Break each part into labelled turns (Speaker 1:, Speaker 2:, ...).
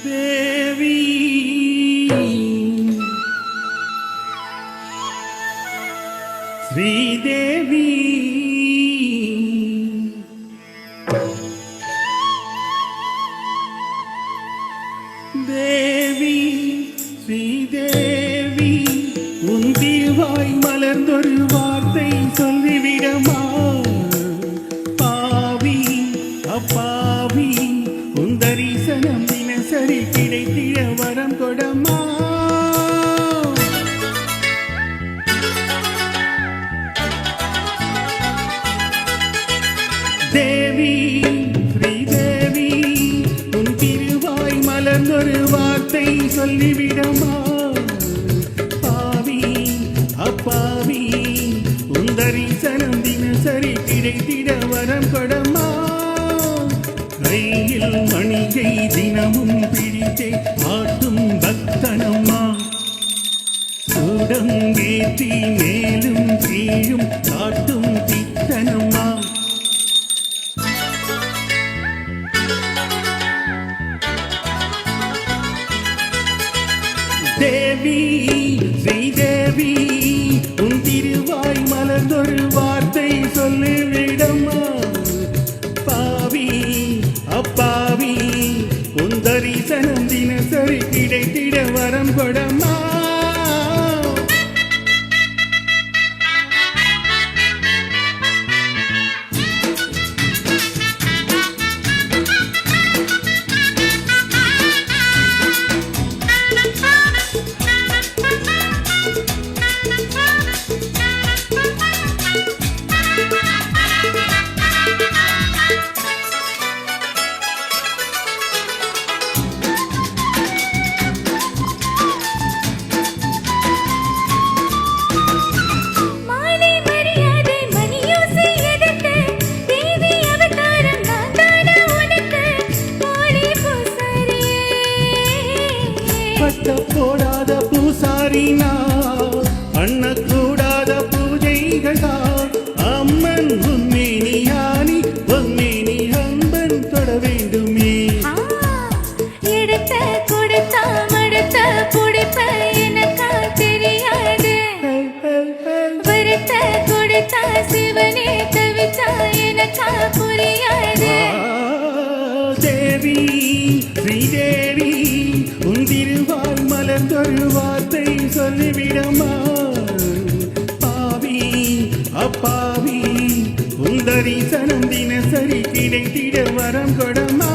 Speaker 1: தேவி ஸ்ரீதேவி தேவி ஸ்ரீதேவி உன் திருவாய் மலர்ந்தொரு வார்த்தை சொல்லிவிடமா பாவி அப்பாவி உன் தரிசனம் தினசரி கிடைத்திட வரம் கொடமா தேவி ஸ்ரீதேவி உன் திருவாய் மலர்ந்தொரு வார்த்தை சொல்லிவிடமா பாவி அப்பாவி உன் தரிசனம் தினசரி கிடைத்திட வரம் கொடமா கையில் மணியை தினமும் பிடித்தே ஆட்டும் பக்தனம்மா சூடங்கேற்றி மேலும் கீழும் காட்டும் தித்தனம்மா தேவி ஸ்ரீதேவி உன் திருவாய் மலர்ந்தொரு வார்த்தை சொல்லிவிடமா பாவி அப்பாவி உன் தரிசனம் தினசரி கிடைத்திட வரம் கொடமா போடாத பூசாரினா பண்ணக்கூடாத பூஜைகளா அம்மன் உன்மேனியானி பொன்மேனி அம்பன் தொட வேண்டுமே
Speaker 2: எடுத்த கொடுத்தா மடுத்த புடிப்ப எனக்கா தெரியாது வருத்த கொடுத்தா சிவனே தவிச்சா எனக்கா புரியாது
Speaker 1: தேவி ஸ்ரீதேவி உன் திருவாய் மலர்ந்தொரு வார்த்தை சொல்லிவிடமா பாவி அப்பாவி உன் தரிசனம் தினசரி கிடைத்திட வரம் கொடமா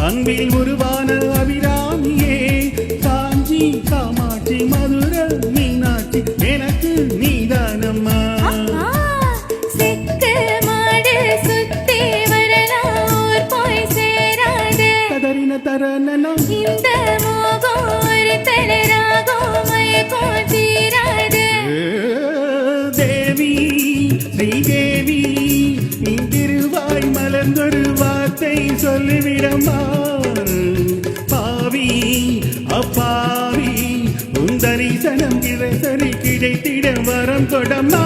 Speaker 1: அன்பில் உருவான அபிராமியே காஞ்சி காமாட்சி மதுர மீனாட்சி எனக்கு நீதானம்மா
Speaker 2: செக்கு மாடு சுத்தி வரலாம் போய் சேராது
Speaker 1: கதறின தரணனம்
Speaker 2: இந்த மோகம் ஒரு தளராகும் மயக்கம் தீராது
Speaker 1: தேவி ஸ்ரீதேவி நீ திருவாய் மலர்ந்தொரு வார்த்தை சொல்லிவிடமா பாவி அப்பாவி உன் தரிசனம் தினசரி கிடைத்திட வரம் கொடமா